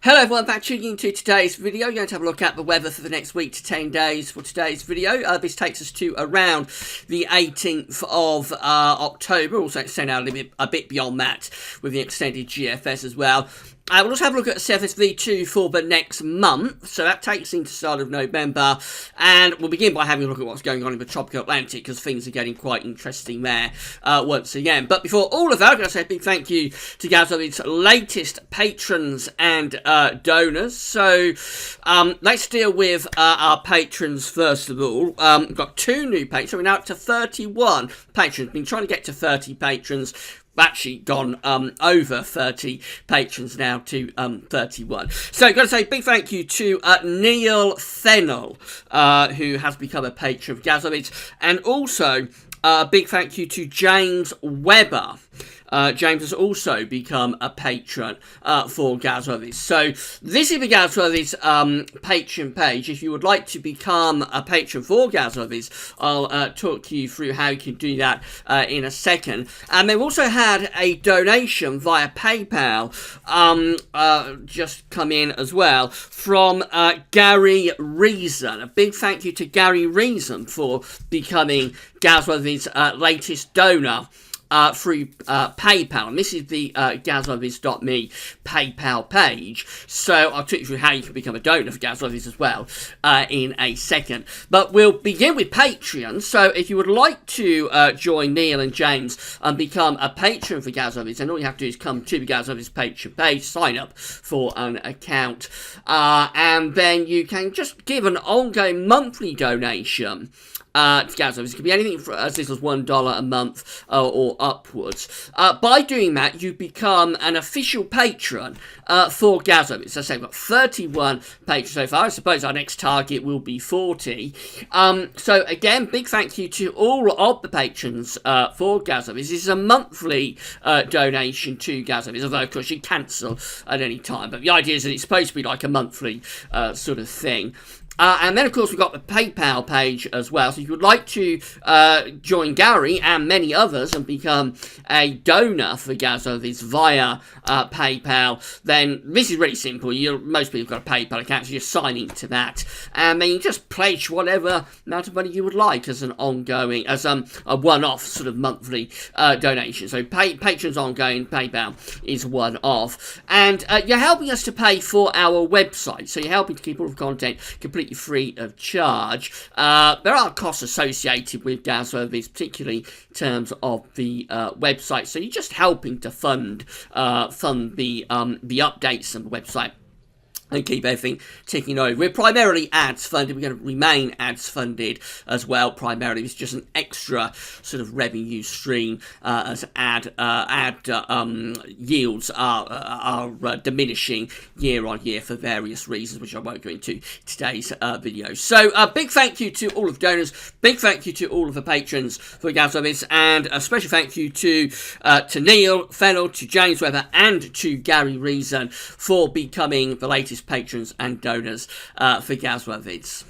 Hello everyone, back tuning into today's video. We're going to have a look at the weather for the next week to 10 days for today's video. This takes us to around the 18th of October. Also extend out a bit beyond that with the extended GFS as well. We'll also have a look at CFS V2 for the next month, so that takes into the start of November, and we'll begin by having a look at what's going on in the tropical Atlantic, because things are getting quite interesting there once again. But before all of that, I'm going to say a big thank you to Gazovi's latest patrons and donors. So let's deal with our patrons first of all. We've got 2 new patrons, so we're now up to 31 patrons. Been trying to get to 30 patrons. Actually gone over 30 patrons now to 31. So I've got to say a big thank you to Neil Fennell, who has become a patron of Gazovic, and also a big thank you to James Webber. James has also become a patron for Gazovic. So this is the Gazovic patron page. If you would like to become a patron for Gazovic, I'll talk you through how you can do that in a second. And they've also had a donation via PayPal just come in as well from Garry Reason. A big thank you to Garry Reason for becoming Gazovic's latest donor through PayPal, and this is the gazovis.me PayPal page, so I'll talk you through how you can become a donor for Gazovis as well in a second. But we'll begin with Patreon. So if you would like to join Neil and James and become a patron for Gazovis, then all you have to do is come to the Gazovis Patreon page, sign up for an account, and then you can just give an ongoing monthly donation to Gazovic. It can be anything as little as $1 a month or upwards. By doing that, you become an official patron for Gazovic. As I say, we've got 31 patrons so far. I suppose our next target will be 40. So again, big thank you to all of the patrons for Gazovic. This is a monthly donation to Gazovic, although of course you cancel at any time. But the idea is that it's supposed to be like a monthly sort of thing. And then, of course, we've got the PayPal page as well. So if you would like to join Garry and many others and become a donor for Gazovic via PayPal, then this is really simple. Most people have got a PayPal account, so you're signing to that. And then you just pledge whatever amount of money you would like as an ongoing, as a one-off sort of monthly donation. So patrons ongoing, PayPal is one-off. And you're helping us to pay for our website. So you're helping to keep all of the content completely free of charge. There are costs associated with Gazovic, particularly in terms of the website. So you're just helping to fund the updates on the website and keep everything ticking over. We're primarily ads funded. We're going to remain ads funded as well. Primarily, it's just an extra sort of revenue stream as ad yields are diminishing year on year for various reasons, which I won't go into today's video. So, big thank you to all of the donors. Big thank you to all of the patrons for Gazovic, and a special thank you to Neil Fennell, to James Webber, and to Garry Reason for becoming the latest patrons and donors for Gazovic.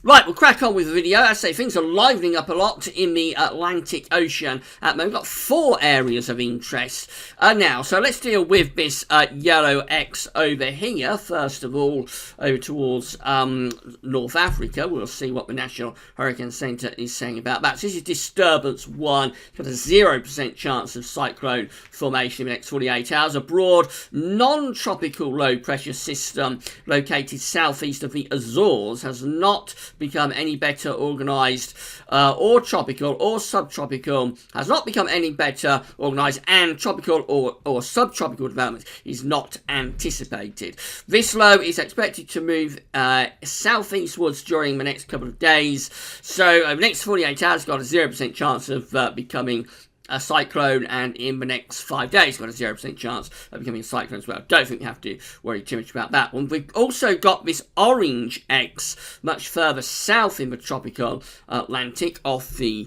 Right, we'll crack on with the video. As I say, things are livening up a lot in the Atlantic Ocean at the moment. We've got 4 areas of interest now. So let's deal with this yellow X over here. First of all, over towards North Africa. We'll see what the National Hurricane Centre is saying about that. So this is Disturbance 1. It's got a 0% chance of cyclone formation in the next 48 hours. A broad, non-tropical low-pressure system located southeast of the Azores has not become any better organised or tropical or subtropical, has not become any better organised, and tropical or subtropical development is not anticipated. This low is expected to move southeastwards during the next couple of days, so over the next 48 hours it's got a 0% chance of becoming a cyclone, and in the next 5 days got a 0% chance of becoming a cyclone as well. Don't think we have to worry too much about that one. We've also got this orange X much further south in the tropical Atlantic off the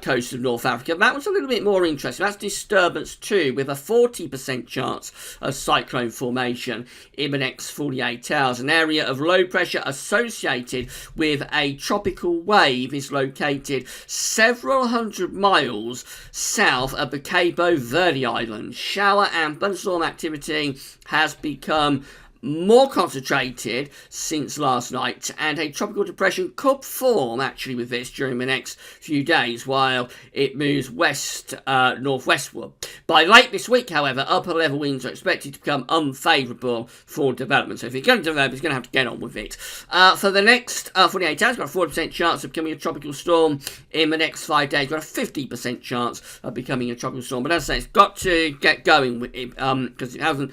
coast of North Africa. That was a little bit more interesting. That's Disturbance 2 with a 40% chance of cyclone formation in the next 48 hours. An area of low pressure associated with a tropical wave is located several hundred miles south of the Cabo Verde Islands. Shower and thunderstorm activity has become more concentrated since last night, and a tropical depression could form actually with this during the next few days while it moves northwestward. By late this week, however, upper level winds are expected to become unfavourable for development. So if it's going to develop, it's going to have to get on with it. For the next 48 hours, we've got a 40% chance of becoming a tropical storm. In the next 5 days, we've got a 50% chance of becoming a tropical storm. But as I say, it's got to get going with it, because it hasn't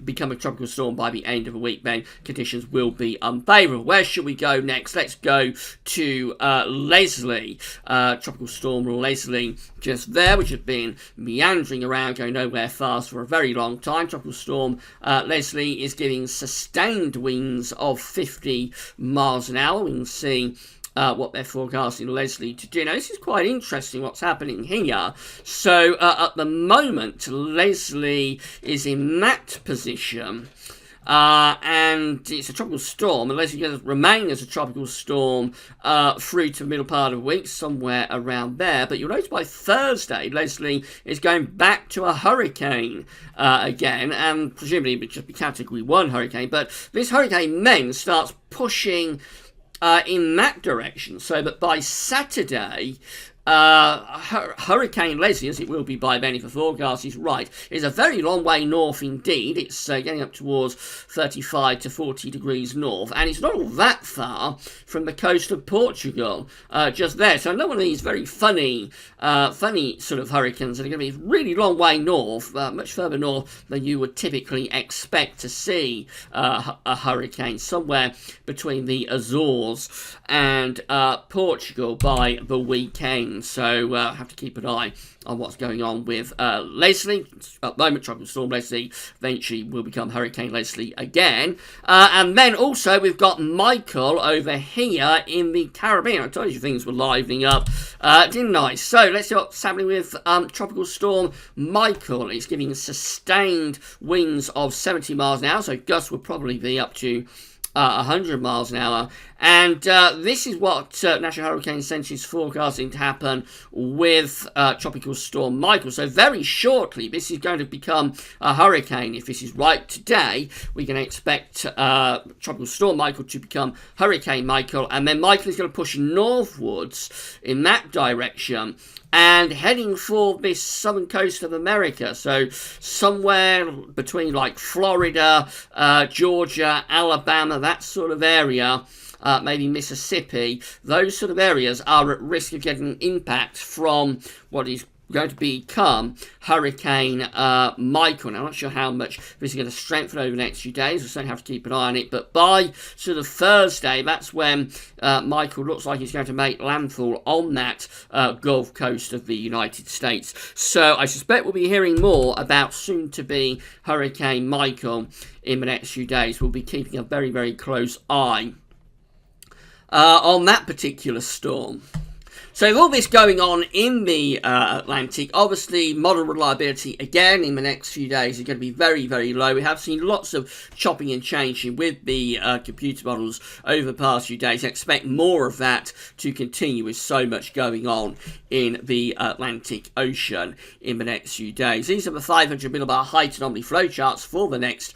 become a tropical storm by the end of the week. Then conditions will be unfavourable. Where should we go next? Let's go to Leslie. Tropical storm Leslie just there, which has been meandering around, going nowhere fast for a very long time. Tropical storm Leslie is giving sustained winds of 50 miles an hour. We can see what they're forecasting Leslie to do. Now, this is quite interesting what's happening here. So, at the moment, Leslie is in that position. And it's a tropical storm, and Leslie going to remain as a tropical storm through to the middle part of the week, somewhere around there. But you'll notice by Thursday, Leslie is going back to a hurricane again, and presumably it would just be Category 1 hurricane. But this hurricane then starts pushing in that direction, so that by Saturday, Hurricane Leslie, as it will be by then if the forecast is right, is a very long way north indeed. It's getting up towards 35 to 40 degrees north, and it's not all that far from the coast of Portugal, just there. So another one of these very funny sort of hurricanes that are going to be a really long way north, much further north than you would typically expect to see a hurricane, somewhere between the Azores and Portugal by the weekend. So have to keep an eye on what's going on with Leslie. At the moment, Tropical Storm Leslie eventually will become Hurricane Leslie again. And then also we've got Michael over here in the Caribbean. I told you things were livening up, didn't I? So let's see what's happening with Tropical Storm Michael. It's giving sustained winds of 70 miles an hour, so gusts will probably be up to 100 miles an hour, and this is what National Hurricane Centre is forecasting to happen with Tropical Storm Michael. So very shortly, this is going to become a hurricane. If this is right today, we can expect Tropical Storm Michael to become Hurricane Michael, and then Michael is going to push northwards in that direction and heading for this southern coast of America. So somewhere between like Florida, Georgia, Alabama, that sort of area, maybe Mississippi, those sort of areas are at risk of getting impact from what is going to become Hurricane Michael. Now, I'm not sure how much this is going to strengthen over the next few days. We'll certainly have to keep an eye on it. But by sort of Thursday, that's when Michael looks like he's going to make landfall on that Gulf Coast of the United States. So I suspect we'll be hearing more about soon-to-be Hurricane Michael in the next few days. We'll be keeping a very, very close eye on that particular storm. So with all this going on in the Atlantic, obviously model reliability again in the next few days is going to be very, very low. We have seen lots of chopping and changing with the computer models over the past few days. I expect more of that to continue with so much going on in the Atlantic Ocean in the next few days. These are the 500 millibar height anomaly flowcharts for the next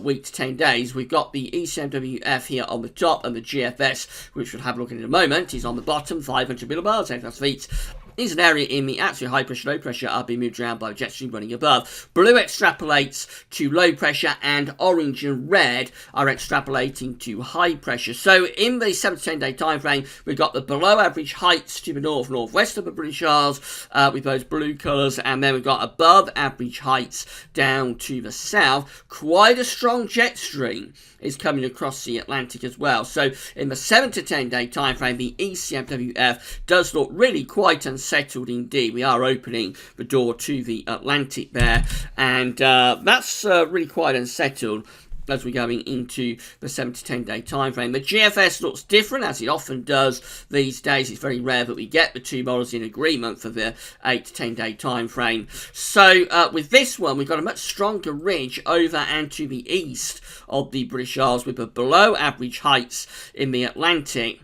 week to 10 days. We've got the ECMWF here on the top, and the GFS, which we'll have a look at in a moment, is on the bottom, 500 millibars. CFS V2 is an area in the absolute high pressure, low pressure are being moved around by a jet stream running above. Blue extrapolates to low pressure, and orange and red are extrapolating to high pressure. So in the 7 to 10 day time frame, we've got the below average heights to the north northwest of the British Isles with those blue colours, and then we've got above average heights down to the south. Quite a strong jet stream is coming across the Atlantic as well. So in the 7 to 10 day time frame, the ECMWF does look really quite unsettled indeed. We are opening the door to the Atlantic there, and that's really quite unsettled as we're going into the 7 to 10 day time frame. The GFS looks different, as it often does these days. It's very rare that we get the two models in agreement for the 8 to 10 day time frame. So with this one, we've got a much stronger ridge over and to the east of the British Isles, with the below average heights in the Atlantic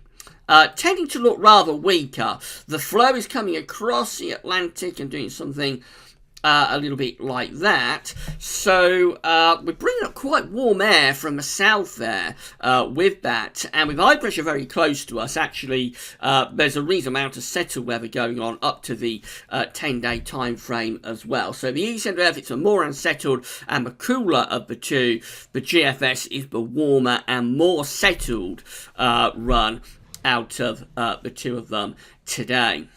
tending to look rather weaker. The flow is coming across the Atlantic and doing something a little bit like that. So we're bringing up quite warm air from the south there with that, and with high pressure very close to us, actually there's a reasonable amount of settled weather going on up to the 10-day time frame as well. So the east end of Earth, it's a more unsettled and the cooler of the two. The GFS is the warmer and more settled run out of the two of them today.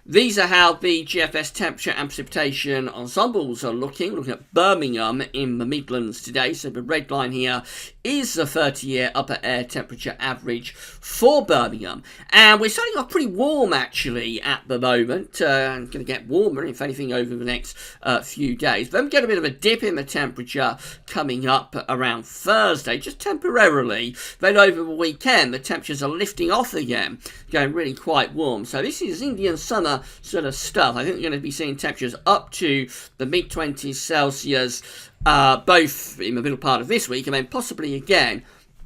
These are how the GFS temperature and precipitation ensembles are looking at Birmingham in the Midlands today. So the red line here is the 30-year upper air temperature average for Birmingham. And we're starting off pretty warm, actually, at the moment. And going to get warmer, if anything, over the next few days. Then we get a bit of a dip in the temperature coming up around Thursday, just temporarily. Then over the weekend, the temperatures are lifting off again, going really quite warm. So this is Indian summer sort of stuff. I think we're going to be seeing temperatures up to the mid-20s Celsius, both in the middle part of this week and then possibly again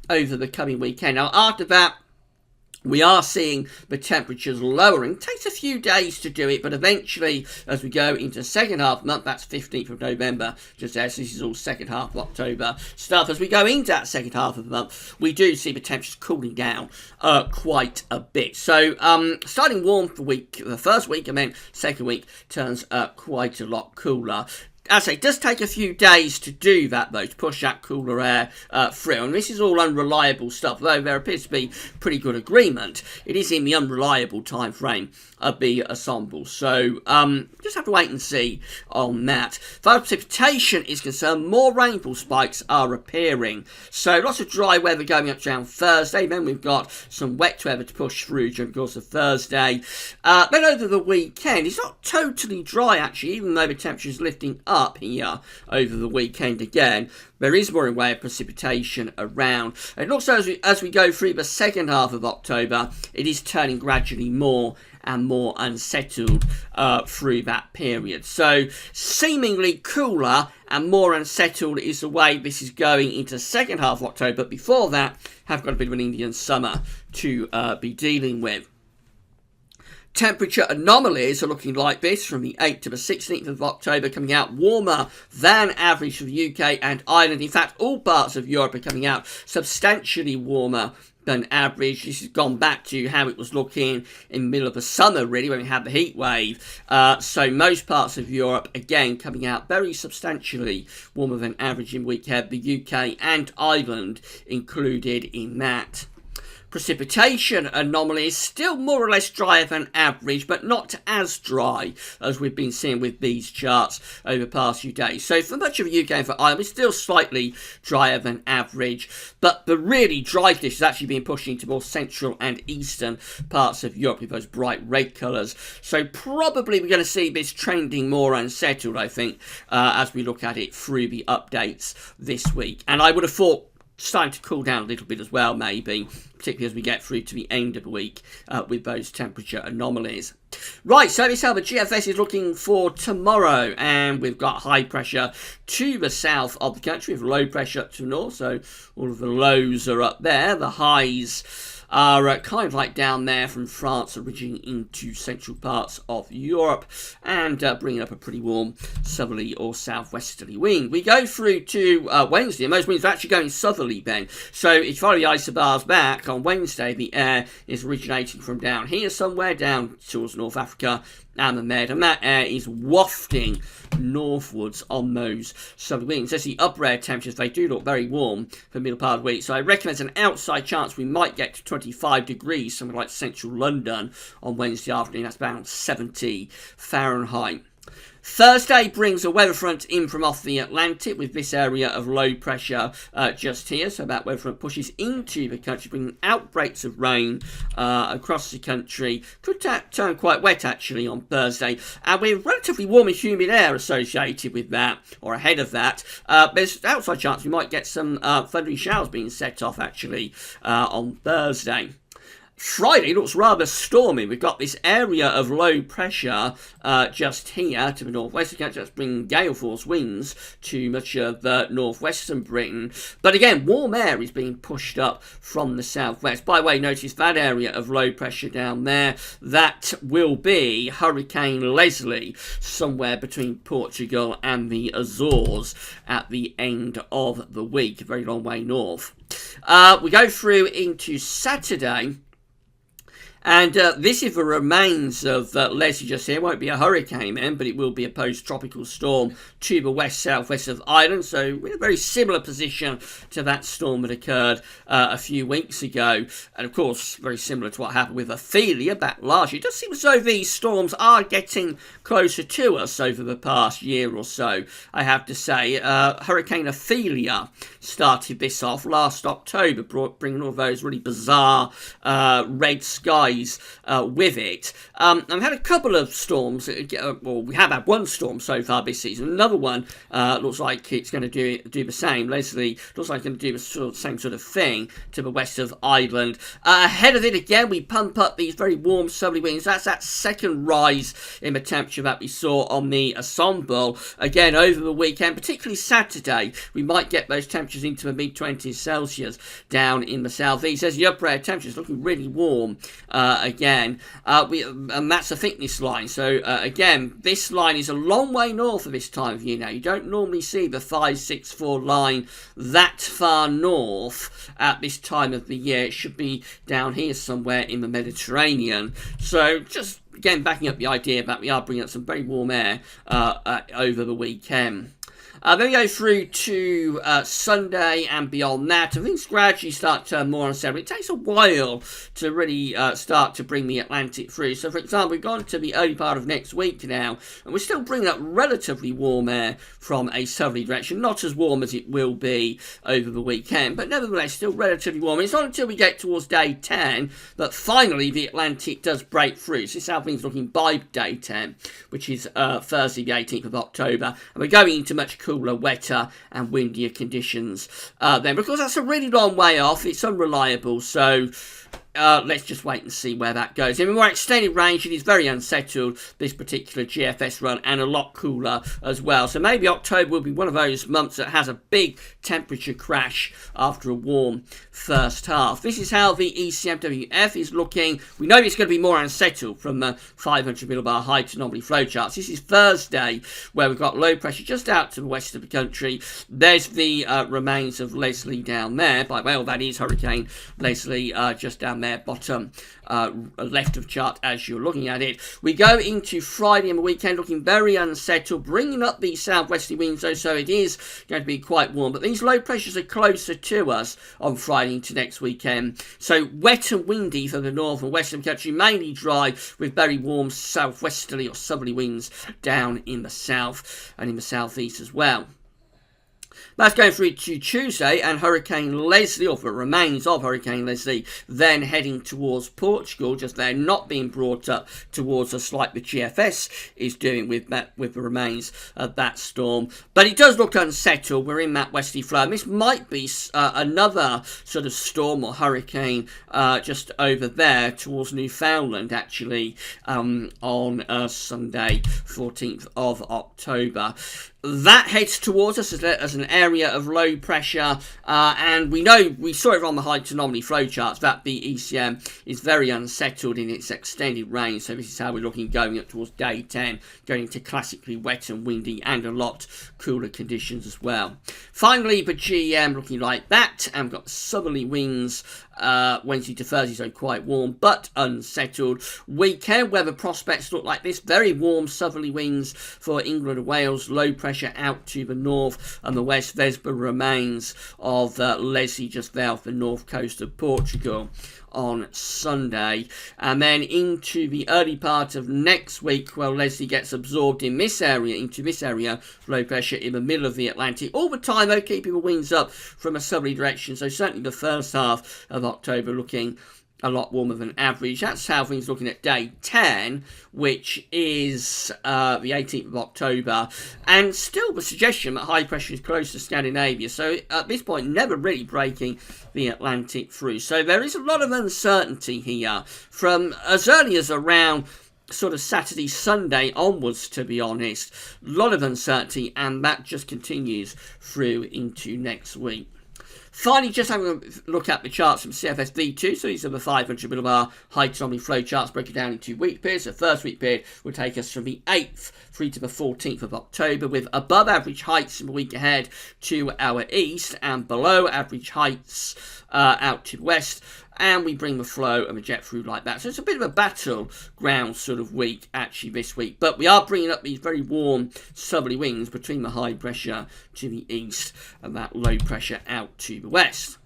over the coming weekend. Now, after that, we are seeing the temperatures lowering. It takes a few days to do it, but eventually, as we go into the second half of the month, that's 15th of November, just there, so this is all second half of October stuff. As we go into that second half of the month, we do see the temperatures cooling down quite a bit. So, starting warm for the first week, and then second week turns quite a lot cooler. As I say, it does take a few days to do that, though, to push that cooler air through. And this is all unreliable stuff, though there appears to be pretty good agreement. It is in the unreliable time frame of the ensemble. So, just have to wait and see on that. As far as precipitation is concerned, more rainfall spikes are appearing. So, lots of dry weather going up around Thursday. Then we've got some wet weather to push through during the course of Thursday. Then over the weekend, it's not totally dry, actually, even though the temperature is lifting up here over the weekend again. There is more in way of precipitation around. And also as we go through the second half of October, it is turning gradually more and more unsettled through that period. So seemingly cooler and more unsettled is the way this is going into the second half of October. But before that, have got a bit of an Indian summer to be dealing with. Temperature anomalies are looking like this from the 8th to the 16th of October, coming out warmer than average for the UK and Ireland. In fact, all parts of Europe are coming out substantially warmer than average. This has gone back to how it was looking in the middle of the summer, really, when we had the heat wave. So most parts of Europe, again, coming out very substantially warmer than average in weekend. The UK and Ireland included in that. Precipitation anomalies still more or less drier than average, but not as dry as we've been seeing with these charts over the past few days. So for much of the UK and for Ireland, it's still slightly drier than average, but the really dry conditions is actually being pushed into more central and eastern parts of Europe with those bright red colours. So probably we're going to see this trending more unsettled, I think, as we look at it through the updates this week. And I would have thought starting to cool down a little bit as well, maybe, particularly as we get through to the end of the week with those temperature anomalies. Right, so this is how the GFS is looking for tomorrow, and we've got high pressure to the south of the country with low pressure to the north, so all of the lows are up there. The highs are kind of like down there from France, originating into central parts of Europe, and bringing up a pretty warm southerly or southwesterly wind. We go through to Wednesday, and those winds are actually going southerly then. So if you follow the isobars back, on Wednesday the air is originating from down here somewhere, down towards North Africa and the Med, and that air is wafting northwards on those southerly winds. As the upper air temperatures, they do look very warm for the middle part of the week, so I reckon there's an outside chance we might get to 25 degrees, somewhere like central London on Wednesday afternoon. That's about 70 Fahrenheit. Thursday brings a weather front in from off the Atlantic with this area of low pressure just here. So that weather front pushes into the country, bringing outbreaks of rain across the country. Could turn quite wet actually on Thursday. And with relatively warm and humid air associated with that, or ahead of that, there's an outside chance we might get some thundery showers being set off actually on Thursday. Friday looks rather stormy. We've got this area of low pressure just here to the northwest. Again, just bring gale force winds to much of northwestern Britain. But again, warm air is being pushed up from the southwest. By the way, notice that area of low pressure down there, that will be Hurricane Leslie, somewhere between Portugal and the Azores at the end of the week. A very long way north. We go through into Saturday. And this is the remains of Leslie just here. It won't be a hurricane then, but it will be a post-tropical storm to the west-southwest of Ireland. So we're in a very similar position to that storm that occurred a few weeks ago. And of course, very similar to what happened with Ophelia back last year. It does seem as though these storms are getting closer to us over the past year or so, I have to say. Hurricane Ophelia started this off last October, bringing all those really bizarre red skies with it. I've had a couple of storms, well, we have had one storm so far this season. Another one looks like it's going to do the same. Leslie looks like it's going to do the same sort of thing to the west of Ireland. Ahead of it again, we pump up these very warm southerly winds. That's that second rise in the temperature that we saw on the ensemble. Again, over the weekend, particularly Saturday, we might get those temperatures into the mid-20s Celsius down in the southeast. As the upper air temperature is looking really warm again, and that's a thickness line. So again, this line is a long way north of this time of year now. You don't normally see the 564 line that far north at this time of the year. It should be down here somewhere in the Mediterranean. So just again backing up the idea that we are bringing up some very warm air over the weekend. Then we go through to Sunday and beyond that, and things gradually start to turn more unsettled. It takes a while to really start to bring the Atlantic through. So, for example, we've gone to the early part of next week now, and we're still bringing up relatively warm air from a southerly direction. Not as warm as it will be over the weekend, but nevertheless still relatively warm. It's not until we get towards day 10 that finally the Atlantic does break through. So this is how things are looking by day 10, which is Thursday the 18th of October. And we're going into much cooler, wetter and windier conditions then, because that's a really long way off. It's unreliable, so let's just wait and see where that goes. In a more extended range, it is very unsettled, this particular GFS run, and a lot cooler as well. So maybe October will be one of those months that has a big temperature crash after a warm first half. This is how the ECMWF is looking. We know it's going to be more unsettled from the 500 millibar height anomaly flowcharts. This is Thursday, where we've got low pressure just out to the west of the country. There's the remains of Leslie down there. Well, that is Hurricane Leslie just down there, bottom left of chart as you're looking at it. We go into Friday and the weekend looking very unsettled, bringing up the southwesterly winds though, so it is going to be quite warm. But these low pressures are closer to us on Friday into next weekend. So wet and windy for the north and western country, mainly dry with very warm southwesterly or southerly winds down in the south and in the southeast as well. That's going through to Tuesday, and Hurricane Leslie, or the remains of Hurricane Leslie, then heading towards Portugal, just there, not being brought up towards us like the GFS is doing with the remains of that storm. But it does look unsettled. We're in that westerly flow, and this might be another sort of storm or hurricane just over there towards Newfoundland, actually, on Sunday, 14th of October. That heads towards us as an area of low pressure, and we saw it on the height anomaly flowcharts that the ECM is very unsettled in its extended range. So this is how we're looking going up towards day 10, going into classically wet and windy and a lot cooler conditions as well. Finally, the GEM looking like that, and we've got southerly winds Wednesday to Thursday, so quite warm but unsettled. Weekend weather prospects look like this. Very warm southerly winds for England and Wales. Low pressure out to the north and the west. There's the remains of Leslie just there off the north coast of Portugal on Sunday, and then into the early part of next week, well, Leslie gets absorbed in this area, into this area, low pressure in the middle of the Atlantic. All the time, though, keeping the winds up from a southerly direction, so certainly the first half of October looking a lot warmer than average. That's how things looking at day 10, which is the 18th of October. And still the suggestion that high pressure is close to Scandinavia. So at this point, never really breaking the Atlantic through. So there is a lot of uncertainty here from as early as around sort of Saturday, Sunday onwards, to be honest. A lot of uncertainty, and that just continues through into next week. Finally, just having a look at the charts from CFS V2. So these are the 500 millibar height tsunami flow charts broken down into week periods. The first week period will take us from the 8th through to the 14th of October, with above average heights in the week ahead to our east and below average heights out to the west. And we bring the flow and the jet through like that. So it's a bit of a battleground sort of week, actually, this week. But we are bringing up these very warm southerly winds between the high pressure to the east and that low pressure out to the west.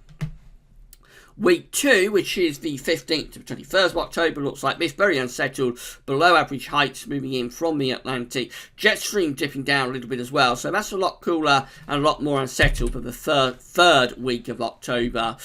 Week 2, which is the 15th to the 21st of October, looks like this. Very unsettled, below average heights moving in from the Atlantic. Jet stream dipping down a little bit as well. So that's a lot cooler and a lot more unsettled for the third week of October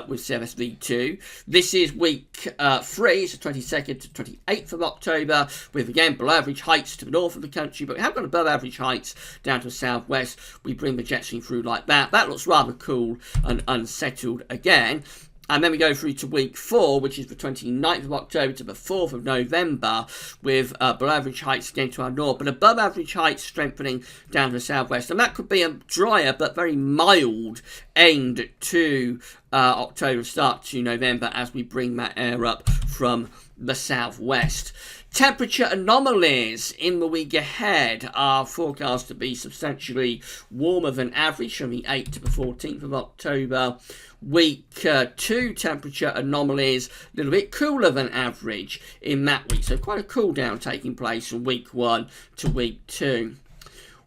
with CFS V2. This is week 3, it's the 22nd to 28th of October, with again below average heights to the north of the country, but we have got above average heights down to the southwest. We bring the jet stream through like that. That looks rather cool and unsettled again. And then we go through to week 4, which is the 29th of October to the 4th of November, with below average heights again to our north, but above average heights strengthening down to the southwest. And that could be a drier but very mild end to October, start to November, as we bring that air up from the southwest. Temperature anomalies in the week ahead are forecast to be substantially warmer than average from the 8th to the 14th of October. Week 2 temperature anomalies a little bit cooler than average in that week. So quite a cool down taking place from week 1 to week 2.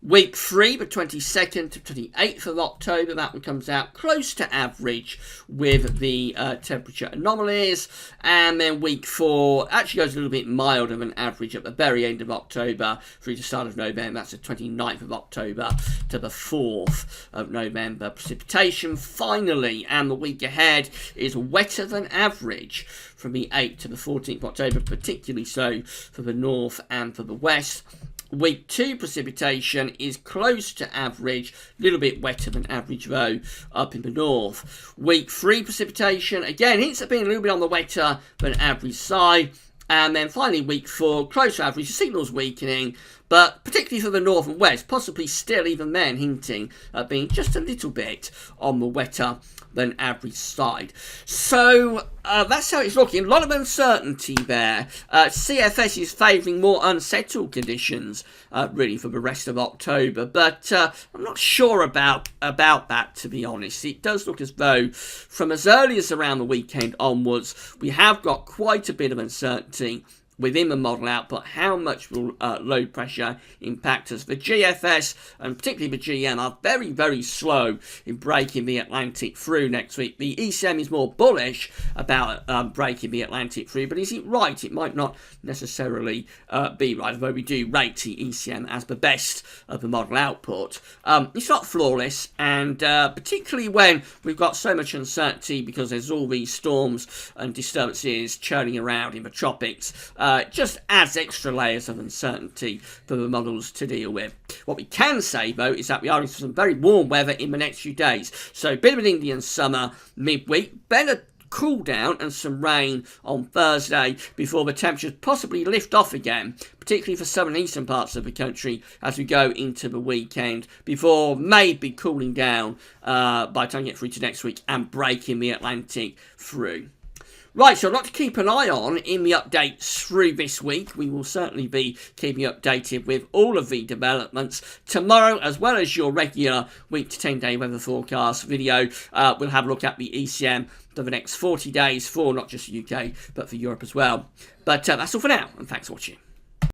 Week 3, the 22nd to 28th of October, that one comes out close to average with the temperature anomalies. And then week 4 actually goes a little bit milder than average at the very end of October through to the start of November. That's the 29th of October to the 4th of November. Precipitation finally, and the week ahead is wetter than average from the 8th to the 14th of October, particularly so for the north and for the west. Week 2 precipitation is close to average, a little bit wetter than average though up in the north. Week 3 precipitation, again, hints at being a little bit on the wetter than average side. And then finally week 4, close to average, the signal's weakening, but particularly for the north and west, possibly still even then hinting at being just a little bit on the wetter than average side. So that's how it's looking. A lot of uncertainty there. CFS is favouring more unsettled conditions really for the rest of October, but I'm not sure about that, to be honest. It does look as though from as early as around the weekend onwards, we have got quite a bit of uncertainty within the model output. How much will low pressure impact us? The GFS and particularly the GM are very, very slow in breaking the Atlantic through next week. The ECM is more bullish about breaking the Atlantic through, but is it right? It might not necessarily be right, although we do rate the ECM as the best of the model output. It's not flawless, and particularly when we've got so much uncertainty because there's all these storms and disturbances churning around in the tropics. Just adds extra layers of uncertainty for the models to deal with. What we can say, though, is that we are in some very warm weather in the next few days. So a bit of an Indian summer midweek, better cool down and some rain on Thursday before the temperatures possibly lift off again, particularly for southern and eastern parts of the country as we go into the weekend, before maybe cooling down by the time we get through to next week and breaking the Atlantic through. Right, so a lot to keep an eye on in the updates through this week. We will certainly be keeping you updated with all of the developments tomorrow, as well as your regular week to 10-day weather forecast video. We'll have a look at the ECM for the next 40 days for not just the UK, but for Europe as well. But that's all for now, and thanks for watching.